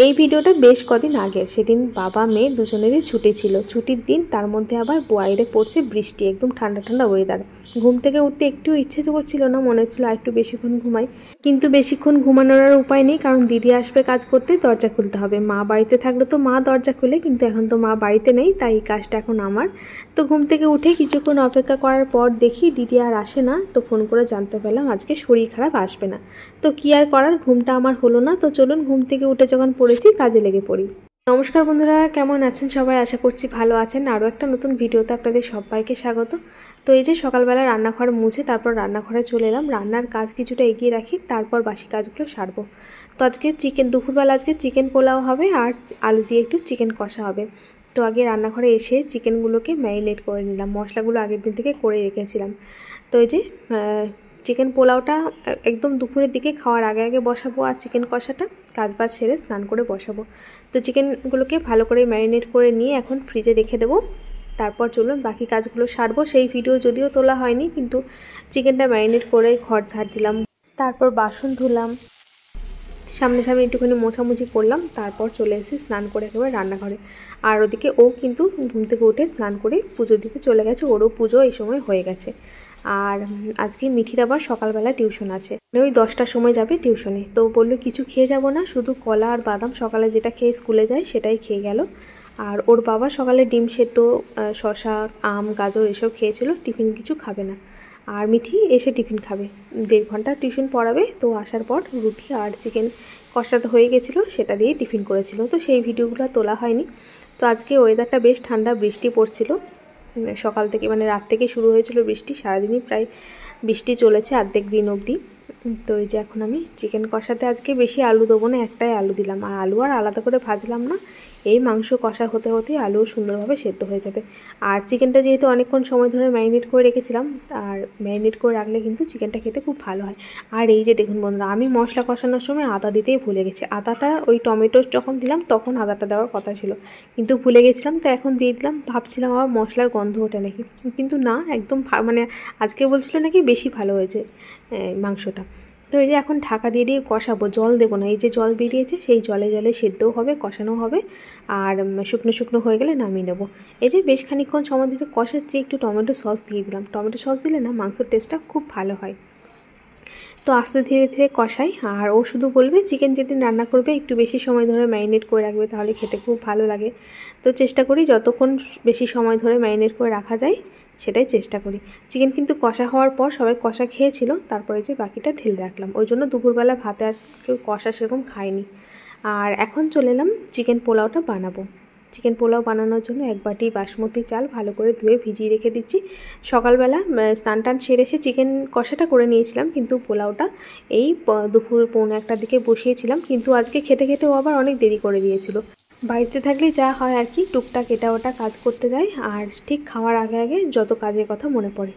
এই ভিডিওটা বেশ কদিন আগের। সেদিন বাবা মেয়ে দুজনেরই ছুটি ছিল। ছুটির দিন, তার মধ্যে আবার বাইরে পড়ছে বৃষ্টি, একদম ঠান্ডা ঠান্ডা ওয়েদার। ঘুম থেকে উঠতে একটু ইচ্ছে করছিল না, মনে হচ্ছিল আর একটু বেশিক্ষণ ঘুমাই, কিন্তু বেশিক্ষণ ঘুমানোর আর উপায় নেই, কারণ দিদি আসবে কাজ করতে, দরজা খুলতে হবে। মা বাড়িতে থাকলে তো মা দরজা খুলে, কিন্তু এখন তো মা বাড়িতে নেই, তাই এই কাজটা এখন আমার। তো ঘুম থেকে উঠে কিছুক্ষণ অপেক্ষা করার পর দেখি দিদি আর আসে না। তো ফোন করে জানতে পারলাম আজকে শরীর খারাপ, আসবে না। তো কি আর করার, ঘুমটা আমার হলো না। তো চলুন ঘুম থেকে উঠে যখন পড়েছি কাজে লেগে পড়ি। নমস্কার বন্ধুরা, কেমন আছেন সবাই? আশা করছি ভালো আছেন। আরও একটা নতুন ভিডিওতে আপনাদের সবাইকে স্বাগত। তো এই যে সকালবেলা রান্নাঘর মুছে তারপর রান্নাঘরে চলে এলাম। রান্নার কাজ কিছুটা এগিয়ে রাখি, তারপর বাসি কাজগুলো সারবো। তো আজকে দুপুরবেলা আজকে চিকেন পোলাও হবে, আর আলু দিয়ে একটু চিকেন কষা হবে। তো আগে রান্নাঘরে এসে চিকেনগুলোকে ম্যারিনেট করে নিলাম, মশলাগুলো আগের দিন থেকে করে রেখেছিলাম। তো এই যে চিকেন পোলাওটা একদম দুপুরের দিকে খাওয়ার আগে আগে বসাবো, আর চিকেন কষাটা কাজবাজ সেরে স্নান করে বসাবো। তো চিকেনগুলোকে ভালো করে ম্যারিনেট করে নিয়ে এখন ফ্রিজে রেখে দেবো। তারপর চলুন বাকি কাজগুলো সারবো। সেই ভিডিও যদিও তোলা হয়নি, কিন্তু চিকেনটা ম্যারিনেট করে ঘর ঝাড় দিলাম, তারপর বাসন ধুলাম, সামনে একটুখানি মোছামুছি করলাম, তারপর চলে এসেছি স্নান করে একেবারে রান্নাঘরে। আর ওদিকে ও কিন্তু ঘুম থেকে উঠে স্নান করে পুজো দিতে চলে গেছে, ওরও পুজো এই সময় হয়ে গেছে। আর আজকে মিঠির আবার সকালবেলা টিউশন আছে, ওই 10টার সময় যাবে টিউশনে। তো বললো কিছু খেয়ে যাব না, শুধু কলা আর বাদাম সকালে যেটা খেয়ে স্কুলে যায় সেটাই খেয়ে গেল। আর ওর বাবা সকালে ডিম সেদ্ধ, শসা, আম, গাজর এসব খেয়েছিল, টিফিন কিছু খাবে না। আর মিঠি এসে টিফিন খাবে, 1.5 ঘন্টা টিউশন পড়াবে। তো আসার পর রুটি আর চিকেন কষাতে হয়ে গেছিলো, সেটা দিয়ে টিফিন করেছিল। তো সেই ভিডিওগুলো তোলা হয়নি। তো আজকে ওয়েদারটা বেশ ঠান্ডা, বৃষ্টি পড়ছিল সকাল থেকে, মানে রাত থেকে শুরু হয়েছিল বৃষ্টি, সারাদিনই প্রায় বৃষ্টি চলেছে অর্ধেক দিন অবধি। তো এই যে এখন আমি চিকেন কষাতে আজকে বেশি আলু দেবো না, একটাই আলু দিলাম, আর আলু আর আলাদা করে ভাজলাম না। এই মাংস কষা হতে হতেই আলু সুন্দরভাবে সেদ্ধ হয়ে যাবে। আর চিকেনটা যেহেতু অনেকক্ষণ সময় ধরে ম্যারিনেট করে রেখেছিলাম, আর ম্যারিনেট করে রাখলে কিন্তু চিকেনটা খেতে খুব ভালো হয়। আর এই যে দেখুন বন্ধুরা, আমি মশলা কষানোর সময় আদা দিতেই ভুলে গেছি। আদাটা ওই টমেটো যখন দিলাম তখন আদাটা দেওয়ার কথা ছিল, কিন্তু ভুলে গেছিলাম। তো এখন দিয়ে দিলাম, ভাবছিলাম আবার মশলার গন্ধ ওঠে নাকি, কিন্তু না, একদম মানে আজকে বলছিল নাকি বেশি ভালো হয়েছে মাংসটা। তো এই যে এখন ঢাকা দিয়ে দিয়ে কষাবো, জল দেবো না, এই যে জল বেরিয়েছে সেই জলে জলে সেদ্ধও হবে, কষানো হবে। আর শুকনো শুকনো হয়ে গেলে নামিয়ে নেবো। এই যে বেশ খানিকক্ষণ সময় ধরে কষাচ্ছি, একটু টমেটো সস দিয়ে দিলাম। টমেটো সস দিলে না মাংসের টেস্টটা খুব ভালো হয়। তো আস্তে ধীরে ধীরে কষাই। আর ও শুধু বলবে চিকেন যেদিন রান্না করবে একটু বেশি সময় ধরে ম্যারিনেট করে রাখবে, তাহলে খেতে খুব ভালো লাগে। তো চেষ্টা করি যতক্ষণ বেশি সময় ধরে ম্যারিনেট করে রাখা যায় সেটাই চেষ্টা করি। চিকেন কিন্তু কষা হওয়ার পর সবাই কষা খেয়েছিল, তারপরে যে বাকিটা ঢেলে রাখলাম, ওই জন্য দুপুরবেলা ভাতে আর কেউ কষা সেরকম খায়নি। আর এখন চলে এলাম চিকেন পোলাওটা বানাবো। চিকেন পোলাও বানানোর জন্য 1 বাটি বাসমতি চাল ভালো করে ধুয়ে ভিজিয়ে রেখে দিচ্ছি। সকালবেলা স্নান টান সেরে এসে চিকেন কষাটা করে নিয়েছিলাম, কিন্তু পোলাওটা এই দুপুর 1:45টার দিকে বসিয়েছিলাম। কিন্তু আজকে খেতে খেতে ও আবার অনেক দেরি করে দিয়েছিল। বাড়িতে থাকলে যা হয় আর কি, টুকটাক এটা ওটা কাজ করতে যায়, আর ঠিক খাওয়ার আগে আগে যত কাজের কথা মনে পড়ে।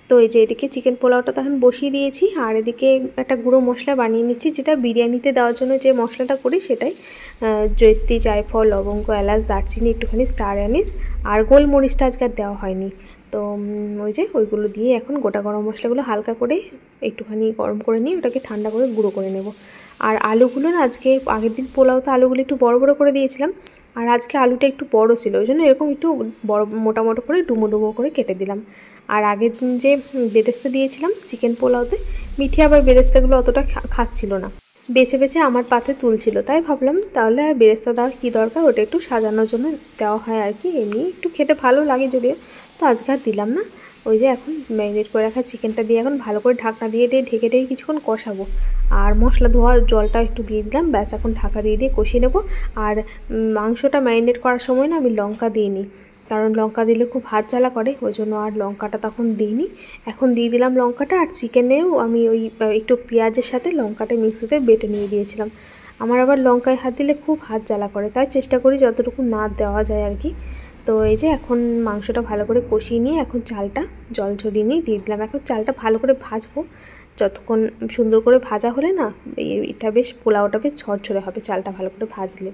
তো এই যে এদিকে চিকেন পোলাওটা তখন বসিয়ে দিয়েছি, আর এদিকে একটা গুঁড়ো মশলা বানিয়ে নিচ্ছি, যেটা বিরিয়ানিতে দেওয়ার জন্য যে মশলাটা করি সেটাই। জয়িত্রী, জায়ফল, লবঙ্গ, এলাচ, দারচিনি, একটুখানি স্টার অ্যানিস, আর গোলমরিচটা আজকে আর দেওয়া হয়নি। তো ওই যে ওইগুলো দিয়ে এখন গোটা গরম মশলাগুলো হালকা করে একটুখানি গরম করে নিয়ে ওটাকে ঠান্ডা করে গুঁড়ো করে নেব। আর আলুগুলো না, আজকে আগের দিন পোলাওতে আলুগুলো একটু বড় বড় করে দিয়েছিলাম, আর আজকে আলুটা একটু বড় ছিল, ওই জন্য এরকম একটু বড় মোটা মোটা করে ডুমো ডুমো করে কেটে দিলাম। আর আগের দিন যে বেরেস্তা দিয়েছিলাম চিকেন পোলাওতে, মিঠি আবার বেরেস্তাগুলো অতটা খাচ্ছিল না, বেছে বেছে আমার পাতে তুলছিল, তাই ভাবলাম তাহলে আর বেরেস্তা দেওয়ার কী দরকার, ওটা একটু সাজানোর জন্য দেওয়া হয় আর কি, এমনি একটু খেতে ভালো লাগে যদিও। তো আজকে আর দিলাম না। ওই যে এখন ম্যারিনেট করে রাখা চিকেনটা দিয়ে এখন ভালো করে ঢাকনা দিয়ে ঢেকে ঢেকে কিছুক্ষণ কষাবো। আর মশলা ধোয়ার জলটা একটু দিয়ে দিলাম, ব্যাস এখন ঢাকা দিয়ে কষিয়ে নেবো। আর মাংসটা ম্যারিনেট করার সময় না আমি লঙ্কা দিইনি, কারণ লঙ্কা দিলে খুব হাত জ্বালা করে, ওই জন্য আর লঙ্কাটা তখন দিইনি। এখন দিয়ে দিলাম লঙ্কাটা। আর চিকেনেও আমি ওই একটু পেঁয়াজের সাথে লঙ্কাটা মিক্সিতে বেটে নিয়ে দিয়েছিলাম। আমার আবার লঙ্কায় হাত দিলে খুব হাত জ্বালা করে, তাই চেষ্টা করি যতটুকু না দেওয়া যায় আর কি। তো এই যে এখন মাংসটা ভালো করে কষিয়ে নিয়ে এখন চালটা জল ঝরিয়ে নিয়ে দিয়ে দিলাম। এখন চালটা ভালো করে ভাজবো, যতক্ষণ সুন্দর করে ভাজা হলে না এটা বেশ পোলাওটা বেশ ঝরঝরে হবে চালটা ভালো করে ভাজলে।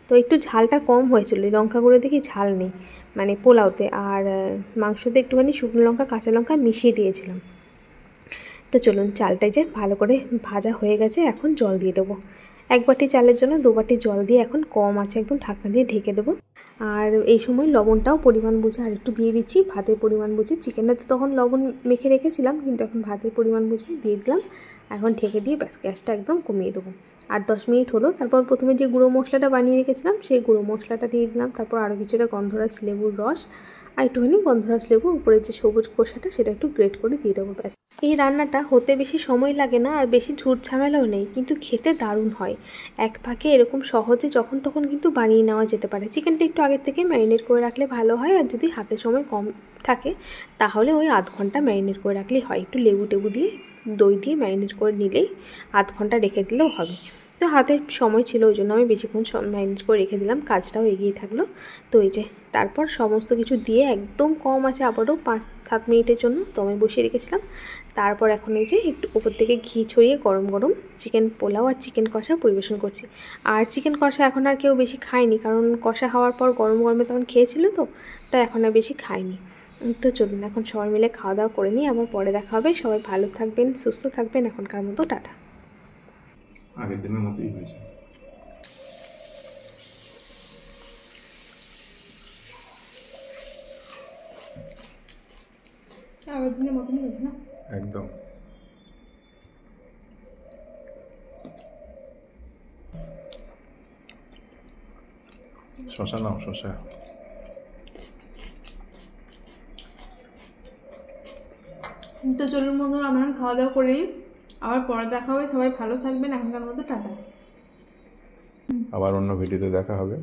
তো একটু ঝালটা কম হয়েছিল, লঙ্কা গুঁড়ো দেখি ঝাল নেই মানে পোলাওতে, আর মাংসতে একটুখানি শুকনো লঙ্কা কাঁচা লঙ্কা মিশিয়ে দিয়েছিলাম। তো চলুন চালটা যে ভালো করে ভাজা হয়ে গেছে, এখন জল দিয়ে দেবো। 1 বাটি চালের জন্য 2 বাটি জল দিয়ে এখন কম আছে একদম ঢাকনা দিয়ে ঢেকে দেবো। আর এই সময় লবণটাও পরিমাণ বুঝে আর একটু দিয়ে দিচ্ছি, ভাতের পরিমাণ বুঝে। চিকেনটাতে তখন লবণ মেখে রেখেছিলাম, কিন্তু এখন ভাতের পরিমাণ বুঝে দিয়ে দিলাম। এখন ঢেকে দিয়ে ব্যাস গ্যাসটা একদম কমিয়ে দেবো। 8-10 মিনিট হলো। তারপর প্রথমে যে গুঁড়ো মশলাটা বানিয়ে রেখেছিলাম সেই গুঁড়ো মশলাটা দিয়ে দিলাম। তারপর আরও কিছুটা গন্ধরাজ লেবুর রস আর একটুখানি গন্ধরাজ লেবু, উপরের যে সবুজ খোসাটা সেটা একটু গ্রেট করে দিয়ে দেবো। ব্যাস। এই রান্নাটা হতে বেশি সময় লাগে না আর বেশি ঝুট ঝামেলাও নেই, কিন্তু খেতে দারুণ হয়। এক ফাঁকে এরকম সহজে যখন তখন কিন্তু বানিয়ে নেওয়া যেতে পারে। চিকেনটা একটু আগের থেকে ম্যারিনেট করে রাখলে ভালো হয়, আর যদি হাতে সময় কম থাকে তাহলে ওই আধ ঘন্টা ম্যারিনেট করে রাখলেই হয়। একটু লেবু টেবু দিয়ে দই দিয়ে ম্যারিনেট করে নিলেই আধ ঘন্টা রেখে দিলেও হবে। তো হাতে সময় ছিল ওই জন্য আমি বেশিক্ষণ ম্যারিনেট করে রেখে দিলাম, কাজটাও এগিয়ে থাকলো। তো এই যে তারপর সমস্ত কিছু দিয়ে একদম কম আছে আবারও 5-7 মিনিটের জন্য দমে বসিয়ে রেখেছিলাম। তারপর এখন এই যে একটু উপর থেকে ঘি ছড়িয়ে গরম গরম চিকেন পোলাও আর চিকেন কষা পরিবেশন করছি। আর চিকেন কষা এখন আর কেউ বেশি খায়নি, কারণ কষা হওয়ার পর গরম গরমে তখন খেয়েছিল, তো তাই এখন আর বেশি খায়নি। তো চলুন এখন সবাই মিলে খাওয়া দাওয়া করে নিই, আবার পরে দেখা হবে। সবাই ভালো থাকবেন, সুস্থ থাকবেন। এখনকার মতো টাটা। আগের দিনের মতোই হয়েছে। আগের দিনের মতনই হয়েছে না একদম। শশা নাও, শশা। তো চলুন বন্ধুরা, আমরা খাওয়া দাওয়া করে নিই, আবার পরে দেখা হবে। সবাই ভালো থাকবেন, এখনকার মতো টাটা। আবার অন্য ভিডিওতে দেখা হবে।